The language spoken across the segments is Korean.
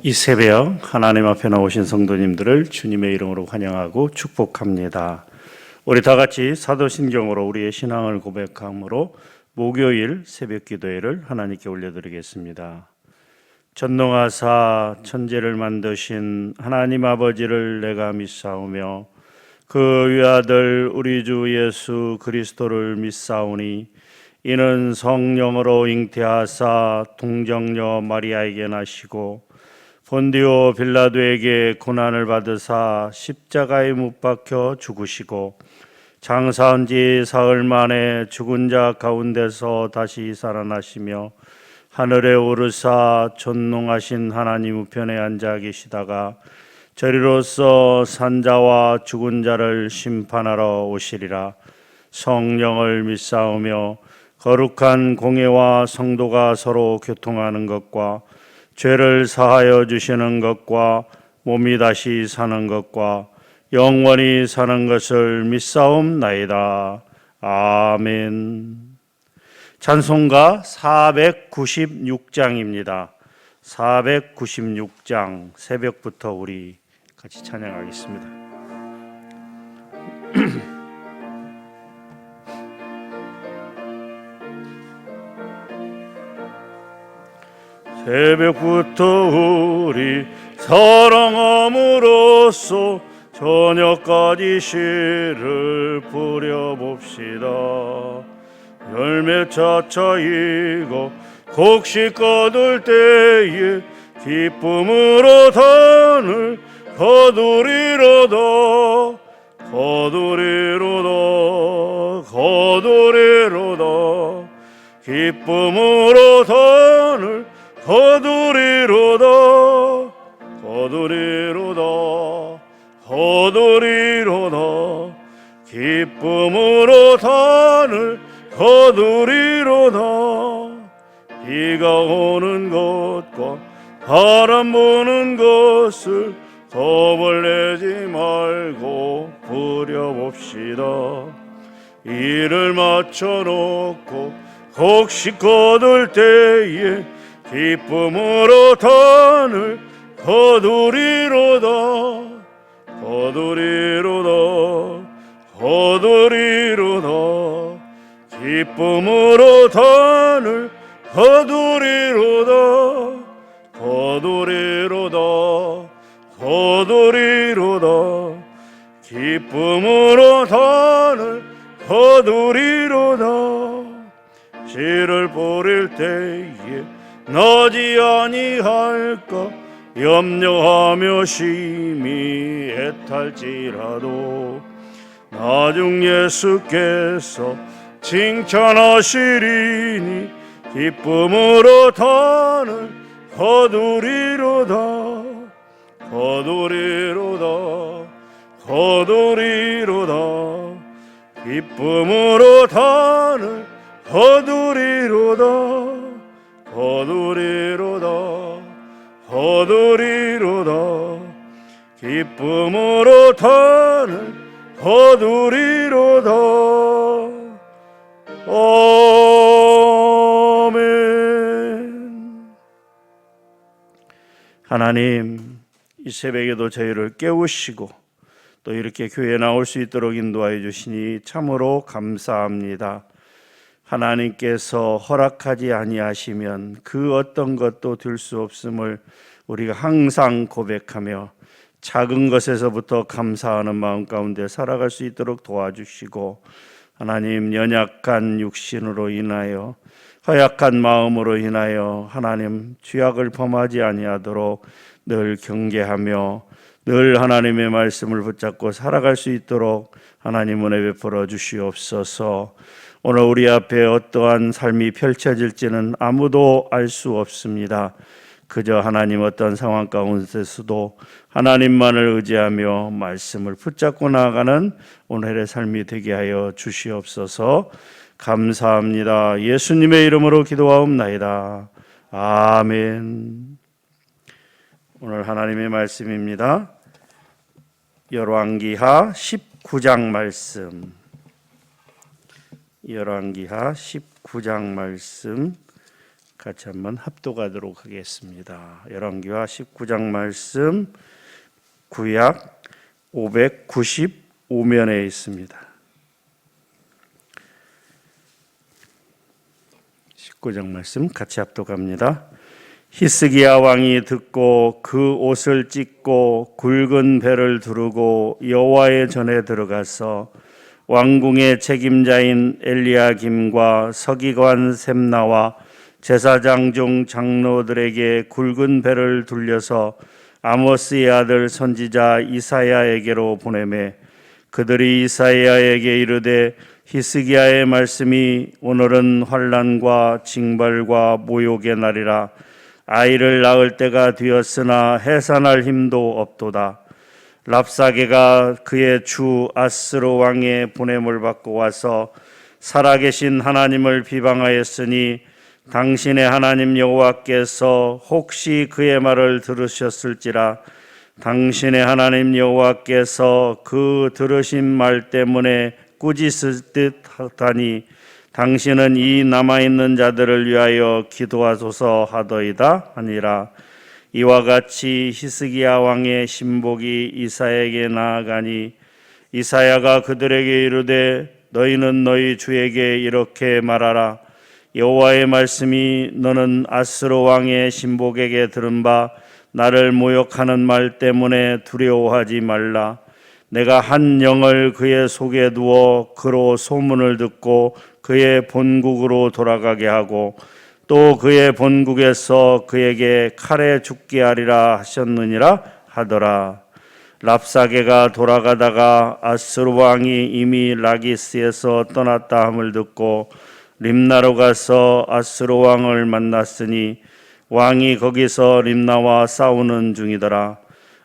이 새벽 하나님 앞에 나오신 성도님들을 주님의 이름으로 환영하고 축복합니다. 우리 다 같이 사도신경으로 우리의 신앙을 고백함으로 목요일 새벽 기도회를 하나님께 올려드리겠습니다. 전능하사 천지를 만드신 하나님 아버지를 내가 믿사오며 그 위아들 우리 주 예수 그리스도를 믿사오니 이는 성령으로 잉태하사 동정녀 마리아에게 나시고 본디오 빌라도에게 고난을 받으사 십자가에 못 박혀 죽으시고 장사한 지 사흘 만에 죽은 자 가운데서 다시 살아나시며 하늘에 오르사 존귀하신 하나님 우편에 앉아 계시다가 저리로서 산자와 죽은 자를 심판하러 오시리라. 성령을 믿사오며 거룩한 공회와 성도가 서로 교통하는 것과 죄를 사하여 주시는 것과 몸이 다시 사는 것과 영원히 사는 것을 믿사옵나이다. 아멘. 찬송가 496장입니다. 496장 새벽부터 우리 같이 찬양하겠습니다. 새벽부터 우리 사랑함으로써 저녁까지 시를 부려봅시다. 열매 차차이고 곡식 거둘 때에 기쁨으로 단을 거두리로다. 기쁨으로 단을 거두리로다. 기쁨으로 단을 거두리로다. 비가 오는 것과 바람 부는 것을 겁을 내지 말고 부려봅시다. 일을 마쳐놓고 곡식 거둘 때에 기쁨으로 단을 거두리로다. 기쁨으로 단을 거두리로다. 기쁨으로 단을 거두리로다. 씨를 뿌릴 때에 나지 아니할까 염려하며 심히 애탈지라도 나중 예수께서 칭찬하시리니 기쁨으로 단을 거두리로다. 기쁨으로 단을 거두리로다. 기쁨으로 단을 거두리로다. 아멘. 하나님, 이 새벽에도 저희를 깨우시고 또 이렇게 교회에 나올 수 있도록 인도하여 주시니 참으로 감사합니다. 하나님께서 허락하지 아니하시면 그 어떤 것도 될 수 없음을 우리가 항상 고백하며 작은 것에서부터 감사하는 마음 가운데 살아갈 수 있도록 도와주시고, 하나님 연약한 육신으로 인하여 허약한 마음으로 인하여 하나님 죄악을 범하지 아니하도록 늘 경계하며 늘 하나님의 말씀을 붙잡고 살아갈 수 있도록 하나님 은혜 베풀어 주시옵소서. 오늘 우리 앞에 어떠한 삶이 펼쳐질지는 아무도 알 수 없습니다. 그저 하나님 어떤 상황 가운데서도 하나님만을 의지하며 말씀을 붙잡고 나아가는 오늘의 삶이 되게 하여 주시옵소서. 감사합니다. 예수님의 이름으로 기도하옵나이다. 아멘. 오늘 하나님의 말씀입니다. 열왕기하 19장 말씀. 열왕기하 19장 말씀 같이 한번 합독하도록 하겠습니다. 열왕기하 19장 말씀 구약 595면에 있습니다. 19장 말씀 같이 합독합니다. 히스기야 왕이 듣고 그 옷을 찢고 굵은 배를 두르고 여호와의 전에 들어가서 왕궁의 책임자인 엘리야김과 서기관 셈나와 제사장 중 장로들에게 굵은 배를 둘려서 아모스의 아들 선지자 이사야에게로 보내매 그들이 이사야에게 이르되 히스기야의 말씀이 오늘은 환난과 징벌과 모욕의 날이라 아이를 낳을 때가 되었으나 해산할 힘도 없도다. 랍사게가 그의 주 아스로 왕의 보냄을 받고 와서 살아계신 하나님을 비방하였으니 당신의 하나님 여호와께서 혹시 그의 말을 들으셨을지라. 당신의 하나님 여호와께서 그 들으신 말 때문에 꾸짖을 듯 하다니 당신은 이 남아있는 자들을 위하여 기도하소서 하더이다 하니라. 이와 같이 히스기야 왕의 신복이 이사야에게 나아가니 이사야가 그들에게 이르되 너희는 너희 주에게 이렇게 말하라. 여호와의 말씀이 너는 아스로 왕의 신복에게 들은 바 나를 모욕하는 말 때문에 두려워하지 말라. 내가 한 영을 그의 속에 두어 그로 소문을 듣고 그의 본국으로 돌아가게 하고 또 그의 본국에서 그에게 칼에 죽게 하리라 하셨느니라 하더라. 랍사게가 돌아가다가 아스루 왕이 이미 라기스에서 떠났다 함을 듣고 림나로 가서 아스루 왕을 만났으니 왕이 거기서 림나와 싸우는 중이더라.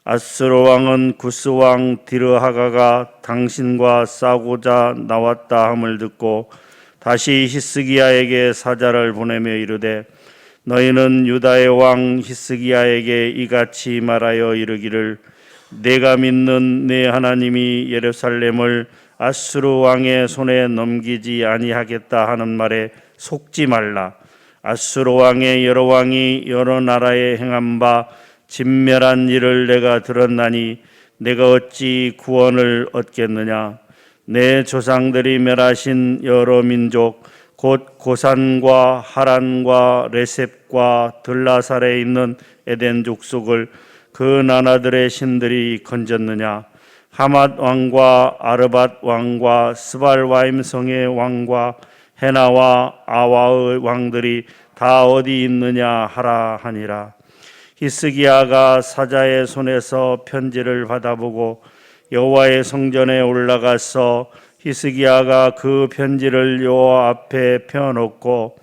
아스루 왕은 구스 왕 디르하가가 당신과 싸우고자 나왔다 함을 듣고 다시 히스기야에게 사자를 보내며 이르되 너희는 유다의 왕 히스기야에게 이같이 말하여 이르기를 내가 믿는 내 하나님이 예루살렘을 아스루 왕의 손에 넘기지 아니하겠다 하는 말에 속지 말라. 아스루 왕의 여러 왕이 여러 나라에 행한 바 진멸한 일을 내가 들었나니 내가 어찌 구원을 얻겠느냐. 내 조상들이 멸하신 여러 민족 곧 고산과 하란과 레셉과 들라살에 있는 에덴 족속을 그 나라들의 신들이 건졌느냐. 하맛 왕과 아르밧 왕과 스발와임 성의 왕과 헤나와 아와의 왕들이 다 어디 있느냐 하라 하니라. 히스기야가 사자의 손에서 편지를 받아보고 여호와의 성전에 올라가서 히스기야가 그 편지를 여호와 앞에 펴놓고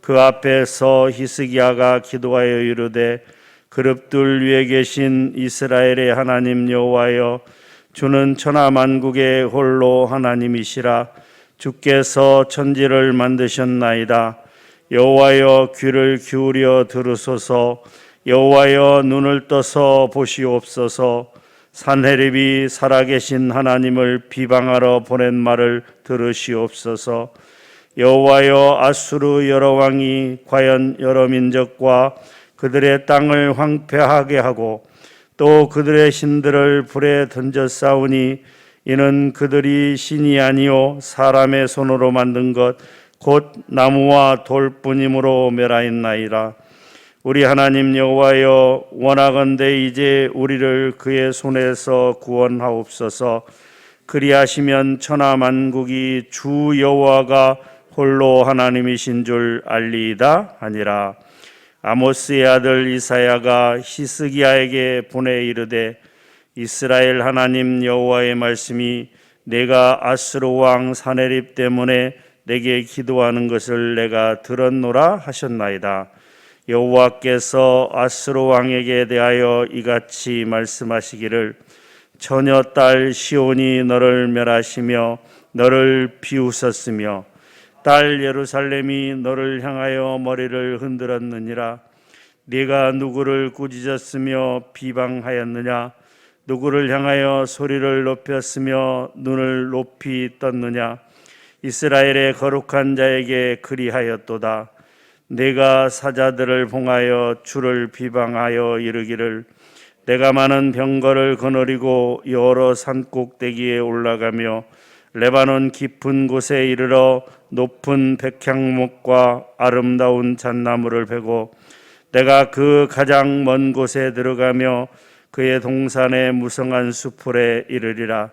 그 앞에서 히스기야가 기도하여 이르되 그룹들 위에 계신 이스라엘의 하나님 여호와여 주는 천하만국의 홀로 하나님이시라. 주께서 천지를 만드셨나이다. 여호와여 귀를 기울여 들으소서. 여호와여 눈을 떠서 보시옵소서. 산헤립이 살아계신 하나님을 비방하러 보낸 말을 들으시옵소서. 여호와여 아수르 여러 왕이 과연 여러 민족과 그들의 땅을 황폐하게 하고 또 그들의 신들을 불에 던져 싸우니 이는 그들이 신이 아니요 사람의 손으로 만든 것 곧 나무와 돌뿐이므로 멸하였나이다. 우리 하나님 여호와여 원하건대 이제 우리를 그의 손에서 구원하옵소서. 그리하시면 천하만국이 주 여호와가 홀로 하나님이신 줄 알리이다 하니라. 아모스의 아들 이사야가 히스기야에게 보내 이르되 이스라엘 하나님 여호와의 말씀이 내가 아스루 왕 산헤립 때문에 내게 기도하는 것을 내가 들었노라 하셨나이다. 여호와께서 아스루 왕에게 대하여 이같이 말씀하시기를 처녀 딸 시온이 너를 멸하시며 너를 비웃었으며 딸 예루살렘이 너를 향하여 머리를 흔들었느니라. 네가 누구를 꾸짖었으며 비방하였느냐? 누구를 향하여 소리를 높였으며 눈을 높이 떴느냐? 이스라엘의 거룩한 자에게 그리하였도다. 내가 사자들을 봉하여 주를 비방하여 이르기를 내가 많은 병거를 거느리고 여러 산 꼭대기에 올라가며 레바논 깊은 곳에 이르러 높은 백향목과 아름다운 잣나무를 베고 내가 그 가장 먼 곳에 들어가며 그의 동산의 무성한 수풀에 이르리라.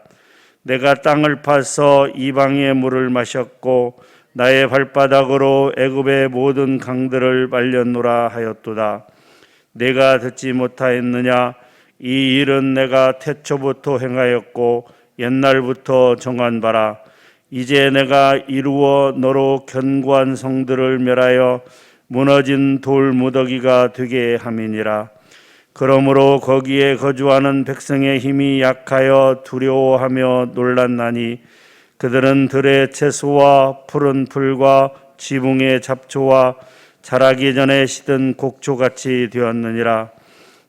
내가 땅을 파서 이방의 물을 마셨고 나의 발바닥으로 애굽의 모든 강들을 말렸노라 하였도다. 내가 듣지 못하였느냐? 이 일은 내가 태초부터 행하였고 옛날부터 정한 바라. 이제 내가 이루어 너로 견고한 성들을 멸하여 무너진 돌 무더기가 되게 함이니라. 그러므로 거기에 거주하는 백성의 힘이 약하여 두려워하며 놀랐나니 그들은 들의 채소와 푸른 풀과 지붕의 잡초와 자라기 전에 시든 곡초같이 되었느니라.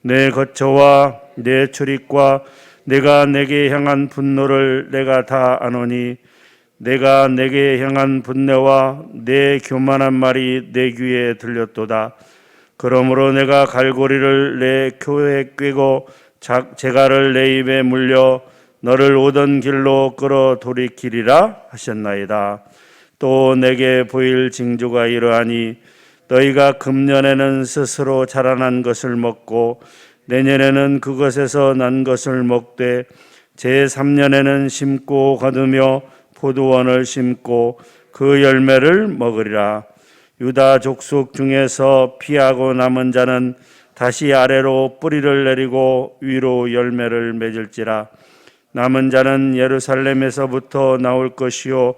내 거처와 내 출입과 내가 내게 향한 분노를 내가 다 아노니 내가 내게 향한 분노와 내 교만한 말이 내 귀에 들렸도다. 그러므로 내가 갈고리를 내 푯에 꿰고 재갈을 내 입에 물려 너를 오던 길로 끌어 돌이키리라 하셨나이다. 또 내게 보일 징조가 이러하니 너희가 금년에는 스스로 자라난 것을 먹고 내년에는 그것에서 난 것을 먹되 제3년에는 심고 거두며 포도원을 심고 그 열매를 먹으리라. 유다 족속 중에서 피하고 남은 자는 다시 아래로 뿌리를 내리고 위로 열매를 맺을지라. 남은 자는 예루살렘에서부터 나올 것이요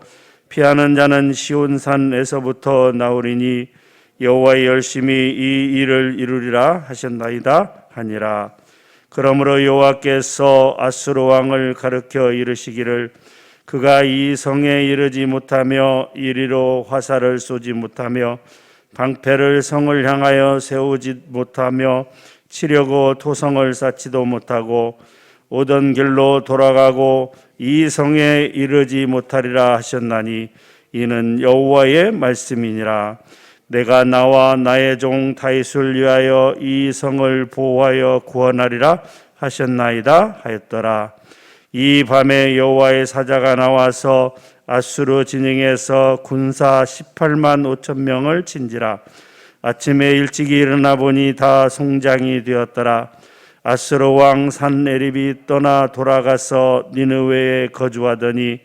피하는 자는 시온산에서부터 나오리니 여호와의 열심히 이 일을 이루리라 하셨나이다 하니라. 그러므로 여호와께서 아수르 왕을 가르쳐 이르시기를 그가 이 성에 이르지 못하며 이리로 화살을 쏘지 못하며 방패를 성을 향하여 세우지 못하며 치려고 토성을 쌓지도 못하고 오던 길로 돌아가고 이 성에 이르지 못하리라 하셨나니 이는 여호와의 말씀이니라. 내가 나와 나의 종 다윗을 위하여 이 성을 보호하여 구원하리라 하셨나이다 하였더라. 이 밤에 여호와의 사자가 나와서 아수르 진영에서 군사 18만 5천 명을 친지라. 아침에 일찍이 일어나 보니 다 송장이 되었더라. 아수르 왕 산에립이 떠나 돌아가서 니느웨에 거주하더니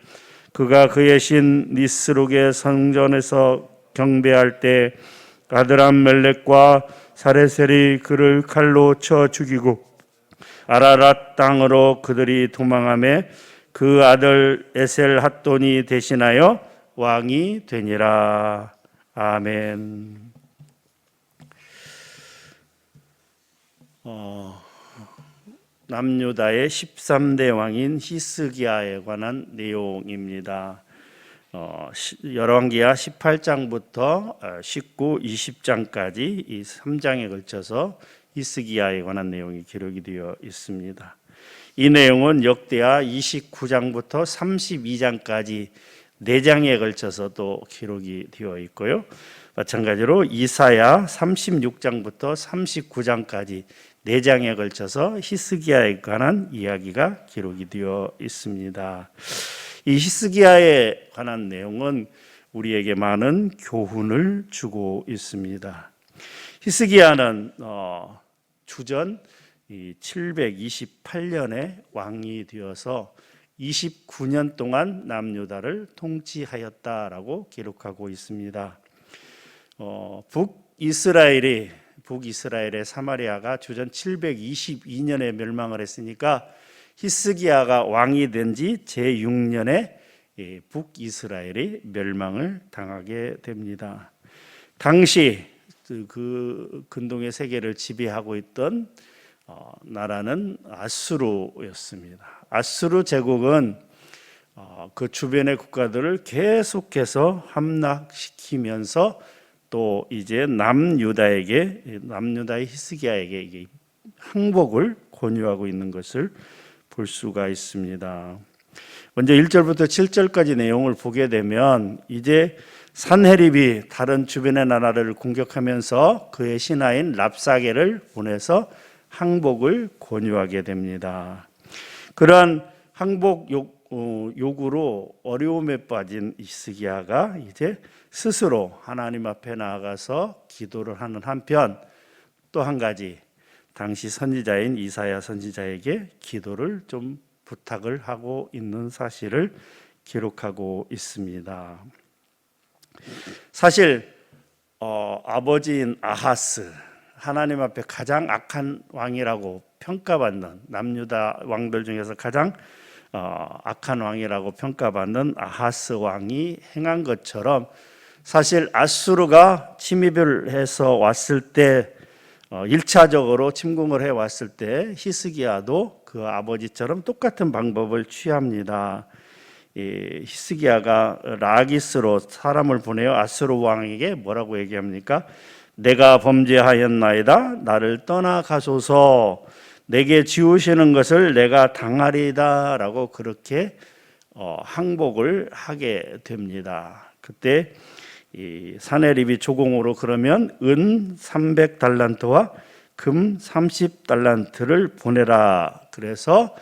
그가 그의 신 니스룩의 성전에서 경배할 때 아드람멜렉과 사레셀이 그를 칼로 쳐 죽이고 아라랏 땅으로 그들이 도망하며 그 아들 에셀핫돈이 대신하여 왕이 되니라. 아멘. 남유다의 13대 왕인 히스기야에 관한 내용입니다. 열왕기하 18장부터 19, 20장까지 이 3장에 걸쳐서 히스기야에 관한 내용이 기록이 되어 있습니다. 이 내용은 역대하 29장부터 32장까지 4장에 걸쳐서 또 기록이 되어 있고요. 마찬가지로 이사야 36장부터 39장까지 4장에 걸쳐서 히스기야에 관한 이야기가 기록이 되어 있습니다. 이 히스기야에 관한 내용은 우리에게 많은 교훈을 주고 있습니다. 히스기야는 주전 728년에 왕이 되어서 29년 동안 남유다를 통치하였다라고 기록하고 있습니다. 북이스라엘의 사마리아가 주전 722년에 멸망을 했으니까 히스기야가 왕이 된 지 제6년에 북이스라엘이 멸망을 당하게 됩니다. 당시 그 근동의 세계를 지배하고 있던 나라는 아수르였습니다. 아수르 제국은 그 주변의 국가들을 계속해서 함락시키면서 또 이제 남유다의 히스기야에게 이게 항복을 권유하고 있는 것을 볼 수가 있습니다. 먼저 1절부터 7절까지 내용을 보게 되면 이제 산헤립이 다른 주변의 나라를 공격하면서 그의 신하인 랍사게를 보내서 항복을 권유하게 됩니다. 그러한 항복 요구로 어려움에 빠진 히스기야가 이제 스스로 하나님 앞에 나아가서 기도를 하는 한편, 또 한 가지 당시 선지자인 이사야 선지자에게 기도를 좀 부탁을 하고 있는 사실을 기록하고 있습니다. 사실 아버지인 아하스, 하나님 앞에 가장 악한 왕이라고 평가받는, 남유다 왕들 중에서 가장 악한 왕이라고 평가받는 아하스 왕이 행한 것처럼, 사실 아수르가 침입을 해서 왔을 때 1차적으로 침공을 해왔을 때 히스기야도 그 아버지처럼 똑같은 방법을 취합니다. 히스기야가 라기스로 사람을 보내어 아수르 왕에게 뭐라고 얘기합니까? 내가 범죄하였나이다. 나를 떠나가소서. 내게 지우시는 것을 내가 당하리이다. 라고 그렇게 항복을 하게 됩니다. 그때 이 산헤립이 조공으로 그러면 은 300달란트와 금 30달란트를 보내라. 그래서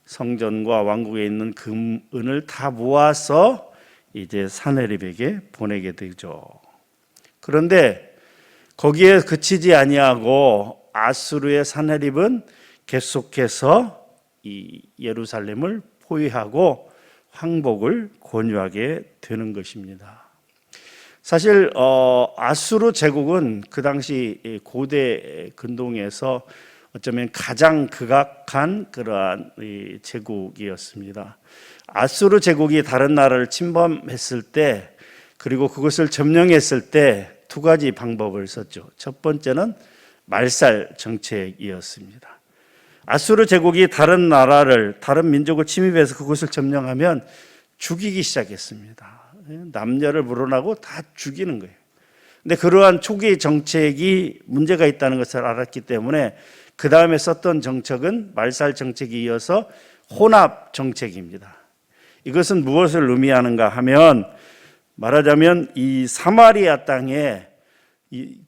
성전과 왕국에 있는 금, 은을 다 모아서 이제 산헤립에게 보내게 되죠. 그런데 거기에 그치지 아니하고 아수르의 산헤립은 계속해서 이 예루살렘을 포위하고 항복을 권유하게 되는 것입니다. 사실 아수르 제국은 그 당시 고대 근동에서 어쩌면 가장 극악한 그러한 제국이었습니다. 아수르 제국이 다른 나라를 침범했을 때, 그리고 그것을 점령했을 때 두 가지 방법을 썼죠. 첫 번째는 말살 정책이었습니다. 아수르 제국이 다른 나라를, 다른 민족을 침입해서 그것을 점령하면 죽이기 시작했습니다. 남녀를 물어나고 다 죽이는 거예요. 근데 그러한 초기 정책이 문제가 있다는 것을 알았기 때문에 그 다음에 썼던 정책은 말살 정책이 이어서 혼합 정책입니다. 이것은 무엇을 의미하는가 하면, 말하자면 이 사마리아 땅에,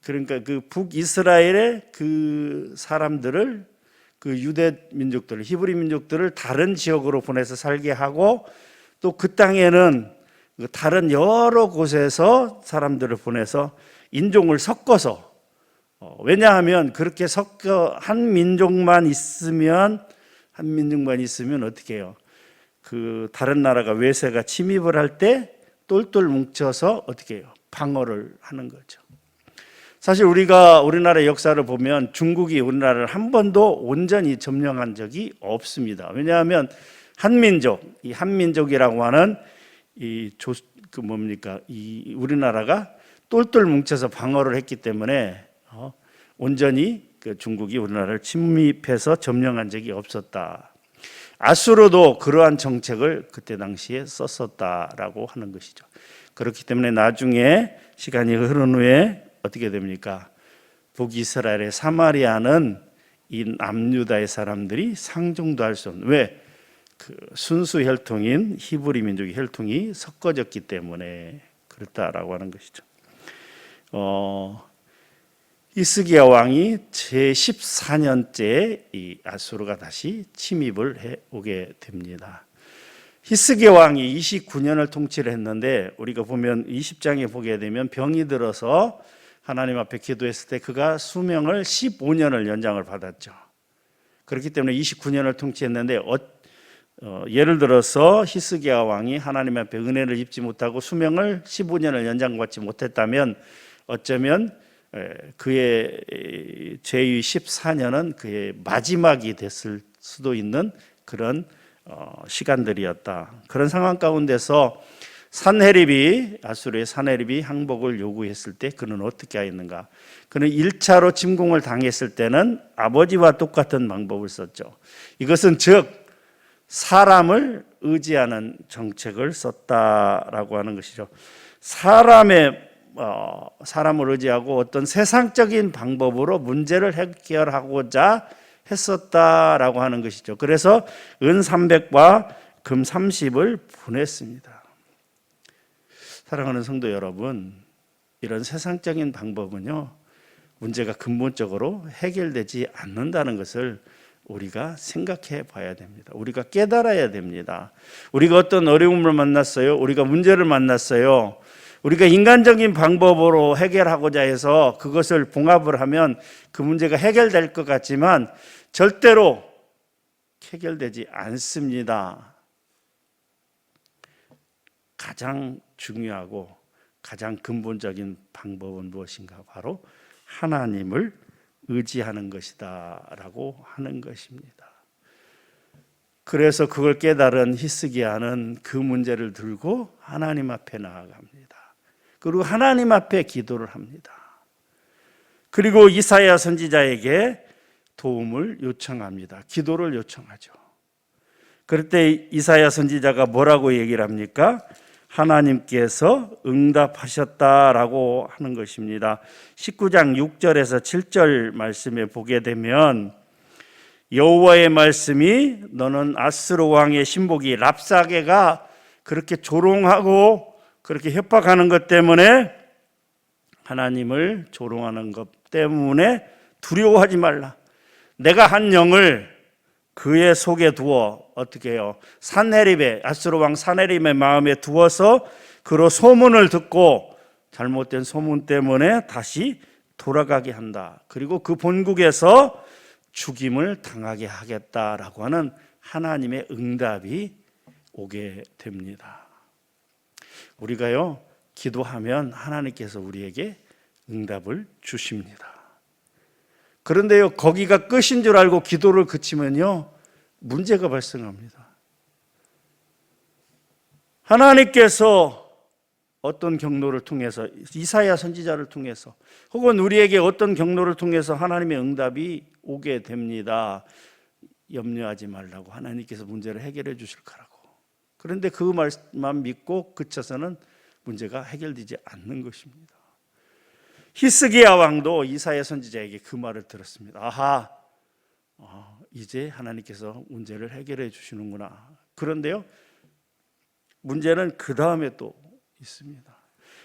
그러니까 그 북이스라엘의 그 사람들을, 그 유대 민족들을, 히브리 민족들을 다른 지역으로 보내서 살게 하고, 또 그 땅에는 다른 여러 곳에서 사람들을 보내서 인종을 섞어서, 왜냐하면 그렇게 섞어 한 민족만 있으면 어떻게 해요? 그 다른 나라가 외세가 침입을 할 때 똘똘 뭉쳐서 어떻게 해요? 방어를 하는 거죠. 사실 우리나라의 역사를 보면 중국이 우리나라를 한 번도 온전히 점령한 적이 없습니다. 왜냐하면 이 한민족이라고 하는 이 우리나라가 똘똘 뭉쳐서 방어를 했기 때문에 온전히 그 중국이 우리나라를 침입해서 점령한 적이 없었다. 아수르도 그러한 정책을 그때 당시에 썼었다라고 하는 것이죠. 그렇기 때문에 나중에 시간이 흐른 후에 어떻게 됩니까? 북이스라엘의 사마리아는 이 남유다의 사람들이 상종도 할 수 없는, 왜? 그 순수 혈통인 히브리 민족의 혈통이 섞어졌기 때문에 그렇다라고 하는 것이죠. 히스기야 왕이 제14년째 이 아수르가 다시 침입을 해 오게 됩니다. 히스기야 왕이 29년을 통치를 했는데, 우리가 보면 20장에 보게 되면 병이 들어서 하나님 앞에 기도했을 때 그가 수명을 15년을 연장을 받았죠. 그렇기 때문에 29년을 통치했는데 예를 들어서 히스기야 왕이 하나님 앞에 은혜를 입지 못하고 수명을 15년을 연장받지 못했다면, 어쩌면 그의 제2 14년은 그의 마지막이 됐을 수도 있는 그런 시간들이었다. 그런 상황 가운데서 아수르의 산헤립이 항복을 요구했을 때 그는 어떻게 하였는가? 그는 1차로 침공을 당했을 때는 아버지와 똑같은 방법을 썼죠. 이것은 즉 사람을 의지하는 정책을 썼다라고 하는 것이죠. 사람을 의지하고 어떤 세상적인 방법으로 문제를 해결하고자 했었다라고 하는 것이죠. 그래서 은 300과 금 30을 보냈습니다. 사랑하는 성도 여러분, 이런 세상적인 방법은요, 문제가 근본적으로 해결되지 않는다는 것을 우리가 생각해 봐야 됩니다. 우리가 깨달아야 됩니다. 우리가 어떤 어려움을 만났어요. 우리가 문제를 만났어요. 우리가 인간적인 방법으로 해결하고자 해서 그것을 봉합을 하면 그 문제가 해결될 것 같지만 절대로 해결되지 않습니다. 가장 중요하고 가장 근본적인 방법은 무엇인가? 바로 하나님을 의지하는 것이다 라고 하는 것입니다. 그래서 그걸 깨달은 히스기야는 그 문제를 들고 하나님 앞에 나아갑니다. 그리고 하나님 앞에 기도를 합니다. 그리고 이사야 선지자에게 도움을 요청합니다. 기도를 요청하죠. 그럴 때 이사야 선지자가 뭐라고 얘기를 합니까? 하나님께서 응답하셨다라고 하는 것입니다. 19장 6절에서 7절 말씀에 보게 되면 여호와의 말씀이 너는 아스로 왕의 신복이 랍사게가 그렇게 조롱하고 그렇게 협박하는 것 때문에 하나님을 조롱하는 것 때문에 두려워하지 말라. 내가 한 영을 그의 속에 두어 어떻게 해요? 산헤립의 아스로 왕 산헤립의 마음에 두어서 그로 소문을 듣고 잘못된 소문 때문에 다시 돌아가게 한다. 그리고 그 본국에서 죽임을 당하게 하겠다라고 하는 하나님의 응답이 오게 됩니다. 우리가요, 기도하면 하나님께서 우리에게 응답을 주십니다. 그런데요, 거기가 끝인 줄 알고 기도를 그치면요, 문제가 발생합니다. 하나님께서 어떤 경로를 통해서, 이사야 선지자를 통해서, 혹은 우리에게 어떤 경로를 통해서 하나님의 응답이 오게 됩니다. 염려하지 말라고, 하나님께서 문제를 해결해 주실 거라고. 그런데 그 말만 믿고 그쳐서는 문제가 해결되지 않는 것입니다. 히스기야 왕도 이사야 선지자에게 그 말을 들었습니다. 아하, 이제 하나님께서 문제를 해결해 주시는구나. 그런데요, 문제는 그 다음에 또 있습니다.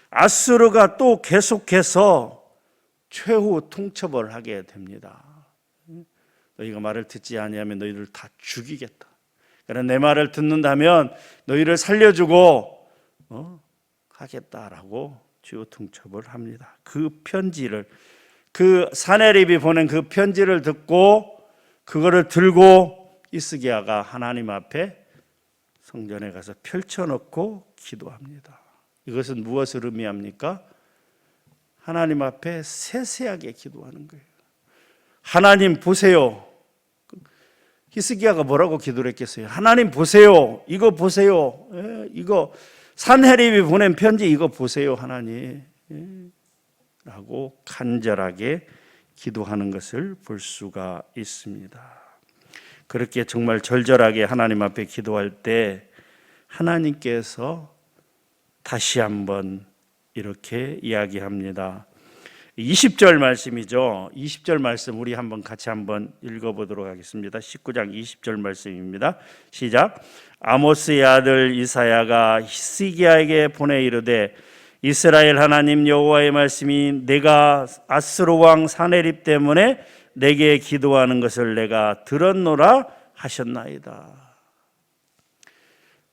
아수르가 또 계속해서 최후 통첩을 하게 됩니다. 너희가 말을 듣지 아니하면 너희를 다 죽이겠다. 그러나 내 말을 듣는다면 너희를 살려주고 하겠다라고 최후 통첩을 합니다. 그 편지를, 그 산헤립이 보낸 그 편지를 듣고 그거를 들고 히스기야가 하나님 앞에 성전에 가서 펼쳐놓고 기도합니다. 이것은 무엇을 의미합니까? 하나님 앞에 세세하게 기도하는 거예요. 하나님 보세요. 히스기야가 뭐라고 기도를 했겠어요? 하나님 보세요. 이거 보세요. 이거 산헤립이 보낸 편지 이거 보세요, 하나님. 라고 간절하게 기도하는 것을 볼 수가 있습니다. 그렇게 정말 절절하게 하나님 앞에 기도할 때 하나님께서 다시 한번 이렇게 이야기합니다. 20절 말씀이죠. 20절 말씀 우리 한번 같이 한번 읽어보도록 하겠습니다. 19장 20절 말씀입니다. 시작. 아모스의 아들 이사야가 히스기야에게 보내 이르되 이스라엘 하나님 여호와의 말씀이 내가 아스로 왕 산헤립 때문에 내게 기도하는 것을 내가 들었노라 하셨나이다.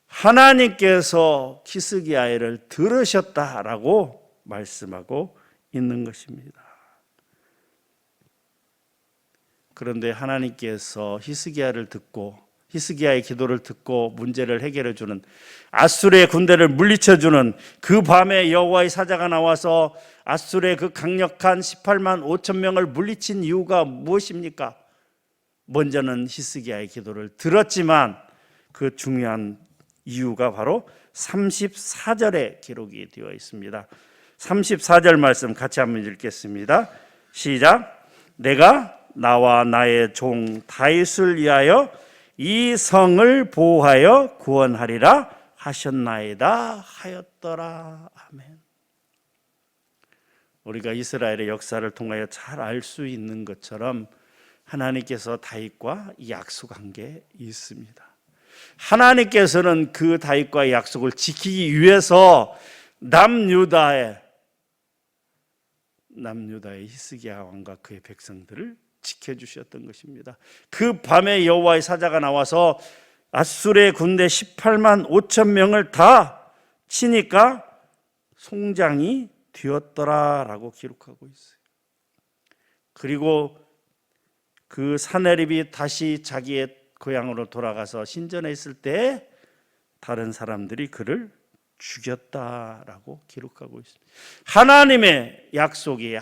하나님께서 히스기야를 들으셨다라고 말씀하고 있는 것입니다. 그런데 하나님께서 히스기야를 듣고 히스기야의 기도를 듣고 문제를 해결해 주는, 아수르의 군대를 물리쳐 주는 그 밤에 여호와의 사자가 나와서 아수르의 그 강력한 18만 5천 명을 물리친 이유가 무엇입니까? 먼저는 히스기야의 기도를 들었지만 그 중요한 이유가 바로 34절에 기록이 되어 있습니다. 34절 말씀 같이 한번 읽겠습니다. 시작. 내가 나와 나의 종 다윗을 위하여 이 성을 보호하여 구원하리라 하셨나이다 하였더라. 아멘. 우리가 이스라엘의 역사를 통하여 잘 알 수 있는 것처럼 하나님께서 다윗과 약속한 게 있습니다. 하나님께서는 그 다윗과의 약속을 지키기 위해서 남유다의 히스기야 왕과 그의 백성들을 지켜주셨던 것입니다. 그 밤에 여호와의 사자가 나와서 아수르의 군대 18만 5천 명을 다 치니까 송장이 되었더라라고 기록하고 있어요. 그리고 그 사내립이 다시 자기의 고향으로 돌아가서 신전에 있을 때 다른 사람들이 그를 죽였다라고 기록하고 있습니다. 하나님의 약속이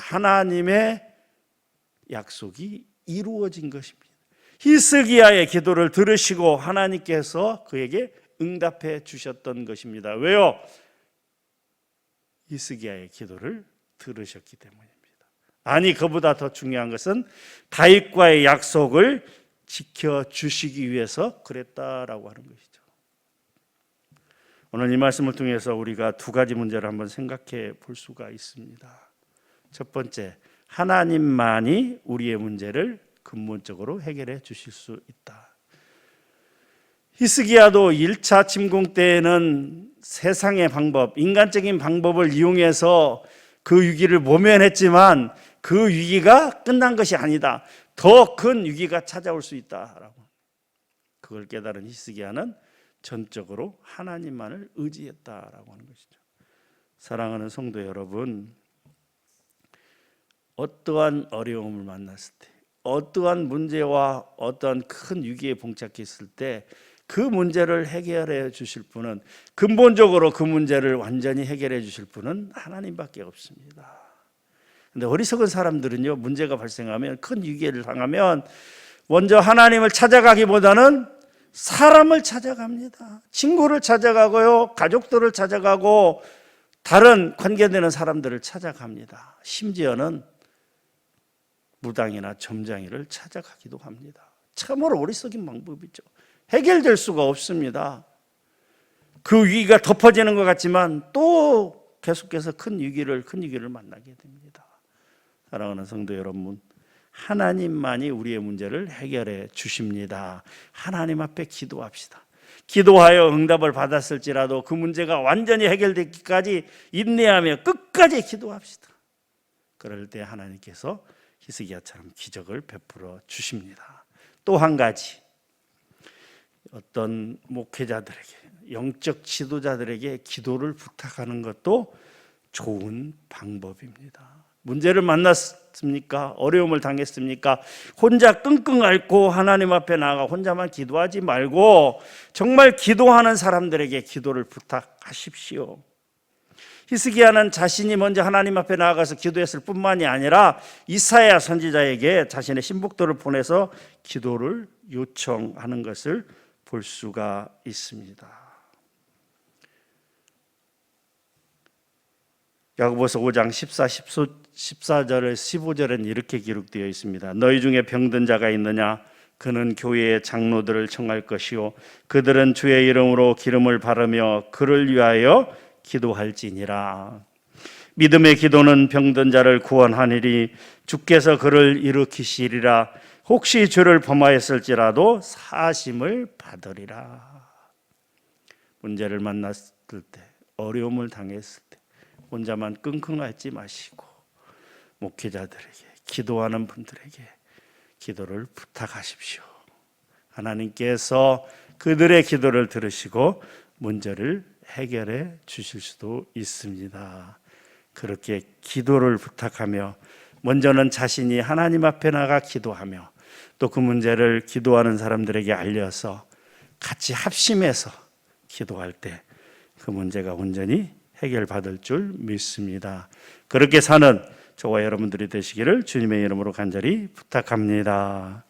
이루어진 것입니다. 히스기야의 기도를 들으시고 하나님께서 그에게 응답해 주셨던 것입니다. 왜요? 히스기야의 기도를 들으셨기 때문입니다. 아니, 그보다 더 중요한 것은 다윗과의 약속을 지켜주시기 위해서 그랬다라고 하는 것이죠. 오늘 이 말씀을 통해서 우리가 두 가지 문제를 한번 생각해 볼 수가 있습니다. 첫 번째, 하나님만이 우리의 문제를 근본적으로 해결해 주실 수 있다. 히스기야도 1차 침공 때에는 세상의 방법, 인간적인 방법을 이용해서 그 위기를 모면했지만 그 위기가 끝난 것이 아니다. 더 큰 위기가 찾아올 수 있다라고. 그걸 깨달은 히스기야는 전적으로 하나님만을 의지했다라고 하는 것이죠. 사랑하는 성도 여러분, 어떠한 어려움을 만났을 때, 어떠한 문제와 어떠한 큰 위기에 봉착했을 때 그 문제를 해결해 주실 분은, 근본적으로 그 문제를 완전히 해결해 주실 분은 하나님밖에 없습니다. 근데 어리석은 사람들은요, 문제가 발생하면, 큰 위기를 당하면 먼저 하나님을 찾아가기보다는 사람을 찾아갑니다. 친구를 찾아가고요, 가족들을 찾아가고 다른 관계되는 사람들을 찾아갑니다. 심지어는 무당이나 점장이를 찾아가기도 합니다. 참으로 어리석은 방법이죠. 해결될 수가 없습니다. 그 위기가 덮어지는 것 같지만 또 계속해서 큰 위기를 만나게 됩니다. 사랑하는 성도 여러분, 하나님만이 우리의 문제를 해결해 주십니다. 하나님 앞에 기도합시다. 기도하여 응답을 받았을지라도 그 문제가 완전히 해결되기까지 인내하며 끝까지 기도합시다. 그럴 때 하나님께서 히스기야처럼 기적을 베풀어 주십니다. 또 한 가지, 어떤 목회자들에게, 영적 지도자들에게 기도를 부탁하는 것도 좋은 방법입니다. 문제를 만났습니까? 어려움을 당했습니까? 혼자 끙끙 앓고 하나님 앞에 나아가 혼자만 기도하지 말고 정말 기도하는 사람들에게 기도를 부탁하십시오. 히스기야는 자신이 먼저 하나님 앞에 나아가서 기도했을 뿐만이 아니라 이사야 선지자에게 자신의 신복들을 보내서 기도를 요청하는 것을 볼 수가 있습니다. 야고보서 5장 14절에 15절에는 이렇게 기록되어 있습니다. 너희 중에 병든 자가 있느냐? 그는 교회의 장로들을 청할 것이요 그들은 주의 이름으로 기름을 바르며 그를 위하여 기도할지니라. 믿음의 기도는 병든 자를 구원하니리 주께서 그를 일으키시리라. 혹시 죄를 범하였을지라도 사심을 받으리라. 문제를 만났을 때, 어려움을 당했을 때 혼자만 끙끙 앓지 마시고 목회자들에게, 기도하는 분들에게 기도를 부탁하십시오. 하나님께서 그들의 기도를 들으시고 문제를 해결해 주실 수도 있습니다. 그렇게 기도를 부탁하며 먼저는 자신이 하나님 앞에 나가 기도하며 또 그 문제를 기도하는 사람들에게 알려서 같이 합심해서 기도할 때 그 문제가 온전히 해결받을 줄 믿습니다. 그렇게 사는 저와 여러분들이 되시기를 주님의 이름으로 간절히 부탁합니다.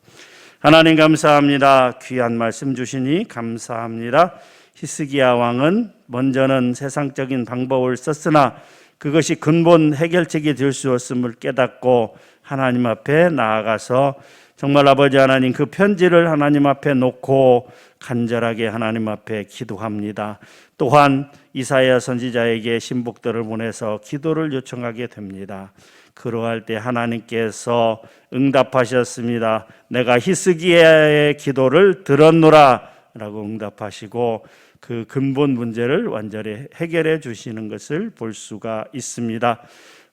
하나님 감사합니다. 귀한 말씀 주시니 감사합니다. 히스기야 왕은 먼저는 세상적인 방법을 썼으나 그것이 근본 해결책이 될 수 없음을 깨닫고 하나님 앞에 나아가서 정말 아버지 하나님 그 편지를 하나님 앞에 놓고 간절하게 하나님 앞에 기도합니다. 또한 이사야 선지자에게 신복들을 보내서 기도를 요청하게 됩니다. 그러할 때 하나님께서 응답하셨습니다. 내가 히스기야의 기도를 들었노라 라고 응답하시고 그 근본 문제를 완전히 해결해 주시는 것을 볼 수가 있습니다.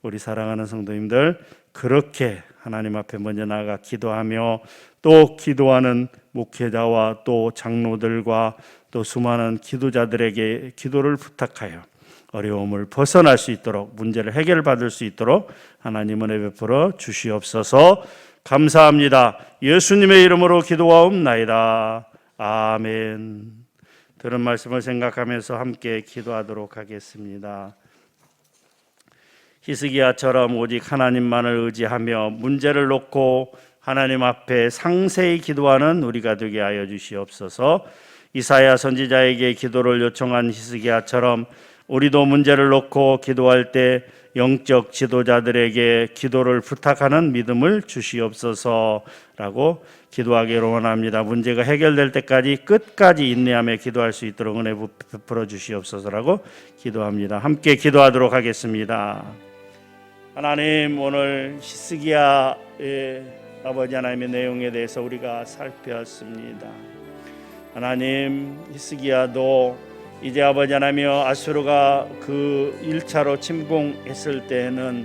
우리 사랑하는 성도님들, 그렇게 하나님 앞에 먼저 나아가 기도하며 또 기도하는 목회자와 또 장로들과 또 수많은 기도자들에게 기도를 부탁하여 어려움을 벗어날 수 있도록, 문제를 해결받을 수 있도록 하나님 은혜 베풀어 주시옵소서. 감사합니다. 예수님의 이름으로 기도하옵나이다. 아멘. 들은 말씀을 생각하면서 함께 기도하도록 하겠습니다. 히스기야처럼 오직 하나님만을 의지하며 문제를 놓고 하나님 앞에 상세히 기도하는 우리가 되게 하여 주시옵소서. 이사야 선지자에게 기도를 요청한 히스기야처럼 우리도 문제를 놓고 기도할 때 영적 지도자들에게 기도를 부탁하는 믿음을 주시옵소서라고 기도하기를 원합니다. 문제가 해결될 때까지 끝까지 인내하며 기도할 수 있도록 은혜 베풀어 주시옵소서라고 기도합니다. 함께 기도하도록 하겠습니다. 하나님, 오늘 히스기야의 아버지 하나님의 내용에 대해서 우리가 살펴봤습니다. 하나님, 히스기야도 이제 아버지 하나님이여 아수르가 그 1차로 침공했을 때에는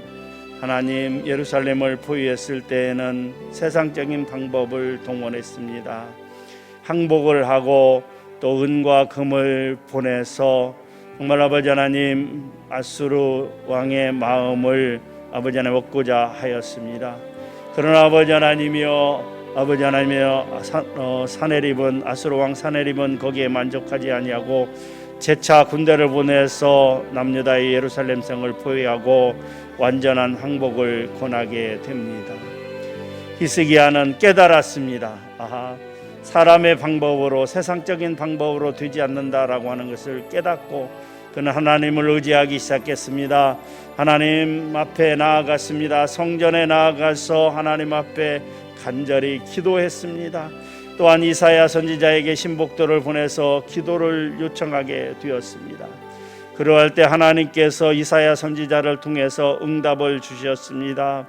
하나님 예루살렘을 포위했을 때에는 세상적인 방법을 동원했습니다. 항복을 하고 또 은과 금을 보내서 정말 아버지 하나님 아수르 왕의 마음을 아버지 하나님 얻고자 하였습니다. 그러나 아버지 하나님이여 사네립은 아수르 왕 사네립은 거기에 만족하지 아니하고 재차 군대를 보내서 남유다의 예루살렘 성을 포위하고 완전한 항복을 권하게 됩니다. 히스기야는 깨달았습니다. 사람의 방법으로, 세상적인 방법으로 되지 않는다라고 하는 것을 깨닫고 그는 하나님을 의지하기 시작했습니다. 하나님 앞에 나아갔습니다. 성전에 나아가서 하나님 앞에 간절히 기도했습니다. 또한 이사야 선지자에게 신복들을 보내서 기도를 요청하게 되었습니다. 그러할 때 하나님께서 이사야 선지자를 통해서 응답을 주셨습니다.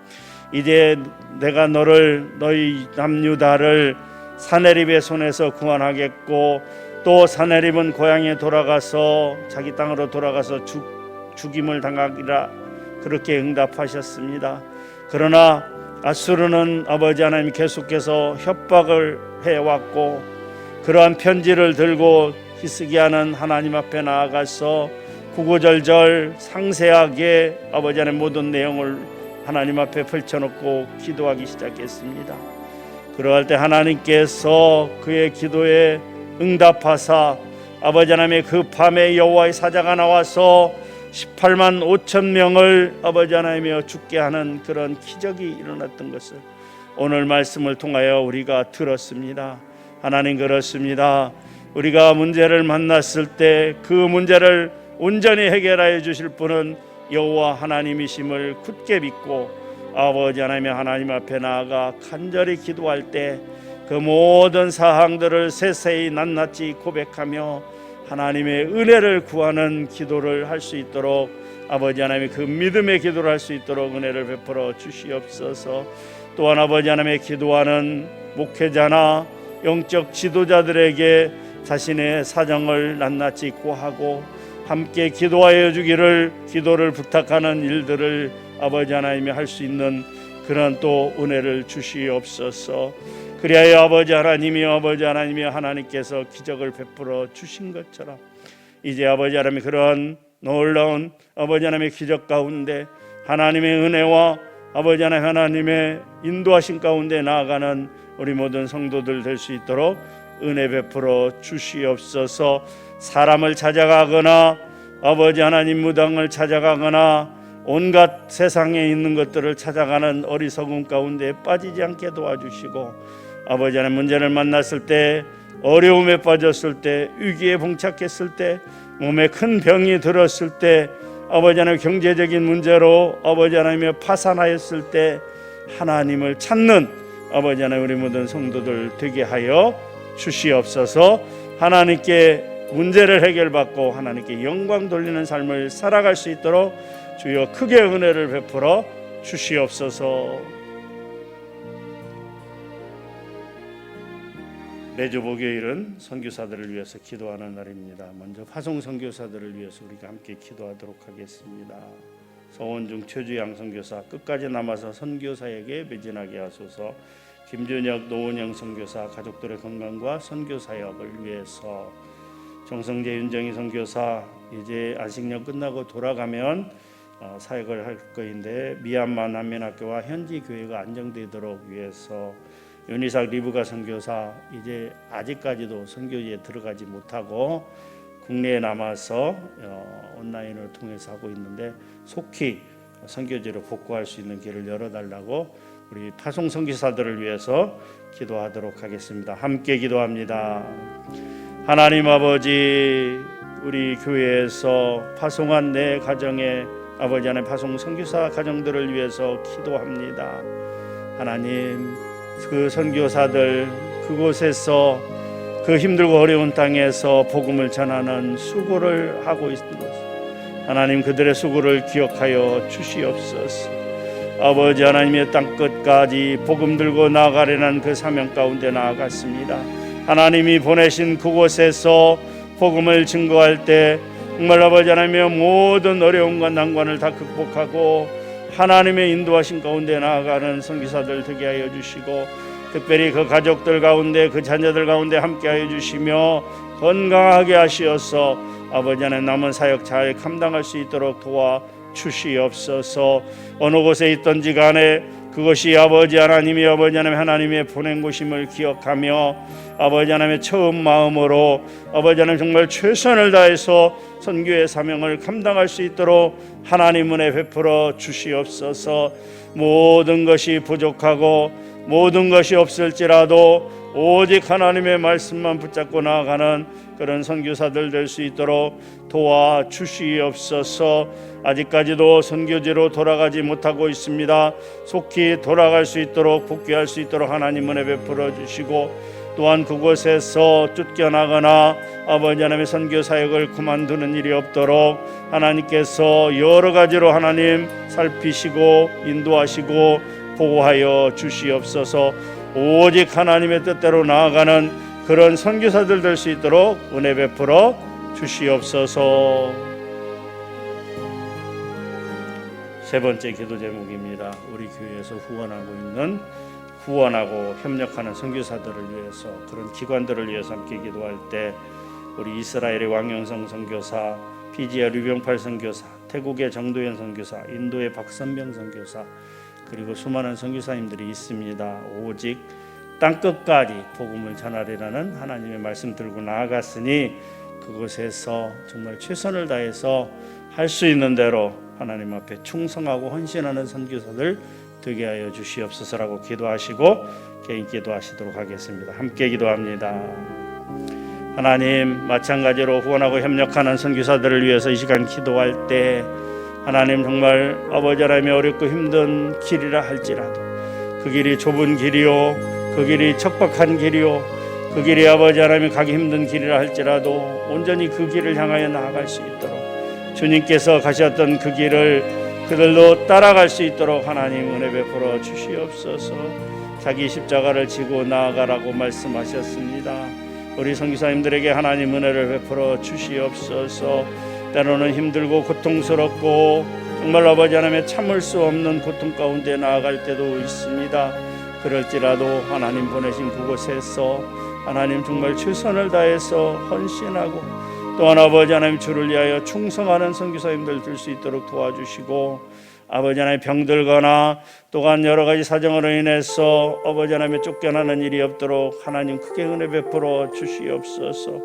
이제 내가 너희 남유다를 사네립의 손에서 구원하겠고 또 사네립은 고향에 돌아가서 자기 땅으로 돌아가서 죽임을 당하리라 그렇게 응답하셨습니다. 그러나 아수르는 아버지 하나님 계속해서 협박을 해왔고 그러한 편지를 들고 히스기야는 하나님 앞에 나아가서 구구절절 상세하게 아버지 하나님 모든 내용을 하나님 앞에 펼쳐놓고 기도하기 시작했습니다. 그러할 때 하나님께서 그의 기도에 응답하사 아버지 하나님의 그 밤에 여호와의 사자가 나와서 18만 5천 명을 아버지 하나님이여 죽게 하는 그런 기적이 일어났던 것을 오늘 말씀을 통하여 우리가 들었습니다. 하나님, 그렇습니다. 우리가 문제를 만났을 때 그 문제를 온전히 해결하여 주실 분은 여호와 하나님이심을 굳게 믿고 아버지 하나님의 하나님 앞에 나아가 간절히 기도할 때 그 모든 사항들을 세세히 낱낱이 고백하며 하나님의 은혜를 구하는 기도를 할 수 있도록 아버지 하나님의 그 믿음의 기도를 할 수 있도록 은혜를 베풀어 주시옵소서. 또한 아버지 하나님의 기도하는 목회자나 영적 지도자들에게 자신의 사정을 낱낱이 고하고 함께 기도하여 주기를 기도를 부탁하는 일들을 아버지 하나님이 할 수 있는 그런 또 은혜를 주시옵소서. 그리하여 아버지 하나님이 하나님께서 기적을 베풀어 주신 것처럼 이제 아버지 하나님의 그런 놀라운 아버지 하나님의 기적 가운데 하나님의 은혜와 아버지 하나님의 인도하신 가운데 나아가는 우리 모든 성도들 될 수 있도록 은혜 베풀어 주시옵소서. 사람을 찾아가거나 아버지 하나님 무당을 찾아가거나 온갖 세상에 있는 것들을 찾아가는 어리석음 가운데 빠지지 않게 도와주시고 아버지 하나님 문제를 만났을 때 어려움에 빠졌을 때 위기에 봉착했을 때 몸에 큰 병이 들었을 때 아버지 하나님 경제적인 문제로 아버지 하나님이 파산하였을 때 하나님을 찾는 아버지 하나님 우리 모든 성도들 되게 하여 주시옵소서. 하나님께 문제를 해결받고 하나님께 영광 돌리는 삶을 살아갈 수 있도록 주여 크게 은혜를 베풀어 주시옵소서. 매주 목요일은 선교사들을 위해서 기도하는 날입니다. 먼저 파송 선교사들을 위해서 우리가 함께 기도하도록 하겠습니다. 서원중 최주양 선교사 끝까지 남아서 선교사에게 매진하게 하소서. 김준혁 노원영 선교사 가족들의 건강과 선교 사역을 위해서. 정성재 윤정희 선교사 이제 안식년 끝나고 돌아가면 사역을 할 거인데 미얀마 난민학교와 현지 교회가 안정되도록 위해서. 윤희삭 리브가 선교사 이제 아직까지도 선교지에 들어가지 못하고 국내에 남아서 온라인을 통해서 하고 있는데 속히 선교지로 복구할 수 있는 길을 열어달라고 우리 파송 선교사들을 위해서 기도하도록 하겠습니다. 함께 기도합니다. 하나님 아버지, 우리 교회에서 파송한 내 가정에 아버지 하나님 파송 선교사 가정들을 위해서 기도합니다. 하나님, 그 선교사들 그곳에서 그 힘들고 어려운 땅에서 복음을 전하는 수고를 하고 있습니다. 하나님, 그들의 수고를 기억하여 주시옵소서. 아버지 하나님의 땅끝까지 복음 들고 나아가려는 그 사명 가운데 나아갔습니다. 하나님이 보내신 그곳에서 복음을 증거할 때 정말 아버지 하나님의 모든 어려움과 난관을 다 극복하고 하나님의 인도하신 가운데 나아가는 선교사들 되게 하여 주시고, 특별히 그 가족들 가운데 그 자녀들 가운데 함께 하여 주시며 건강하게 하시어서 아버지 하나님 남은 사역 잘 감당할 수 있도록 도와 주시옵소서. 어느 곳에 있든지 간에 그것이 아버지 하나님이 하나님의 보낸 곳임을 기억하며 아버지 하나님의 처음 마음으로 아버지 하나님 정말 최선을 다해서 선교의 사명을 감당할 수 있도록 하나님 은혜 베풀어 주시옵소서. 모든 것이 부족하고 모든 것이 없을지라도 오직 하나님의 말씀만 붙잡고 나아가는 그런 선교사들 될 수 있도록 도와주시옵소서. 아직까지도 선교지로 돌아가지 못하고 있습니다. 속히 돌아갈 수 있도록 복귀할 수 있도록 하나님 은혜 베풀어 주시고, 또한 그곳에서 쫓겨나거나 아버지 하나님의 선교 사역을 그만두는 일이 없도록 하나님께서 여러 가지로 하나님 살피시고 인도하시고 보호하여 주시옵소서. 오직 하나님의 뜻대로 나아가는 그런 선교사들 될 수 있도록 은혜 베풀어 주시옵소서. 세 번째 기도 제목입니다. 우리 교회에서 후원하고 협력하는 선교사들을 위해서, 그런 기관들을 위해서 함께 기도할 때 우리 이스라엘의 왕영성 선교사, 피지의 류병팔 선교사, 태국의 정도현 선교사, 인도의 박선병 선교사, 그리고 수많은 선교사님들이 있습니다. 오직 땅끝까지 복음을 전하리라는 하나님의 말씀 들고 나아갔으니 그곳에서 정말 최선을 다해서 할 수 있는 대로 하나님 앞에 충성하고 헌신하는 선교사들 되게 하여 주시옵소서라고 기도하시고 개인 기도하시도록 하겠습니다. 함께 기도합니다. 하나님, 마찬가지로 후원하고 협력하는 선교사들을 위해서 이 시간 기도할 때 하나님 정말 아버지 하나님의 어렵고 힘든 길이라 할지라도 그 길이 좁은 길이요, 그 길이 척박한 길이요, 그 길이 아버지 하나님이 가기 힘든 길이라 할지라도 온전히 그 길을 향하여 나아갈 수 있도록 주님께서 가셨던 그 길을 그들도 따라갈 수 있도록 하나님 은혜 베풀어 주시옵소서. 자기 십자가를 지고 나아가라고 말씀하셨습니다. 우리 선교사님들에게 하나님 은혜를 베풀어 주시옵소서. 때로는 힘들고 고통스럽고 정말 아버지 하나님의 참을 수 없는 고통 가운데 나아갈 때도 있습니다. 그럴지라도 하나님 보내신 그곳에서 하나님 정말 최선을 다해서 헌신하고 또한 아버지 하나님 주를 위하여 충성하는 선교사님들 될 수 있도록 도와주시고, 아버지 하나님 병들거나 또한 여러 가지 사정으로 인해서 아버지 하나님의 쫓겨나는 일이 없도록 하나님 크게 은혜 베풀어 주시옵소서.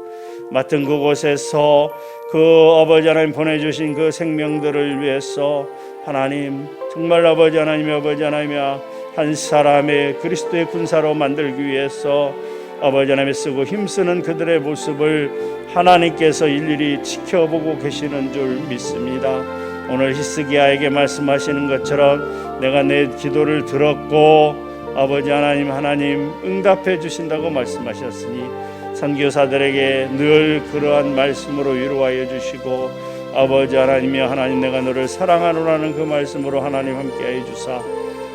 맡은 그곳에서 그 아버지 하나님 보내주신 그 생명들을 위해서 하나님 정말 아버지 하나님이야 한 사람의 그리스도의 군사로 만들기 위해서 아버지 하나님 쓰고 힘쓰는 그들의 모습을 하나님께서 일일이 지켜보고 계시는 줄 믿습니다. 오늘 히스기야에게 말씀하시는 것처럼 내가 내 기도를 들었고 아버지 하나님 응답해 주신다고 말씀하셨으니 선교사들에게 늘 그러한 말씀으로 위로하여 주시고, 아버지 하나님이여 하나님 내가 너를 사랑하노라는 그 말씀으로 하나님 함께하여 주사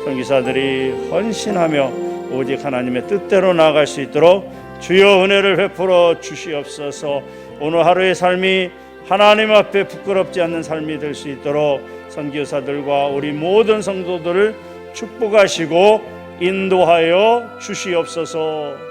선교사들이 헌신하며 오직 하나님의 뜻대로 나아갈 수 있도록 주여 은혜를 베풀어 주시옵소서. 오늘 하루의 삶이 하나님 앞에 부끄럽지 않는 삶이 될 수 있도록 선교사들과 우리 모든 성도들을 축복하시고 인도하여 주시옵소서.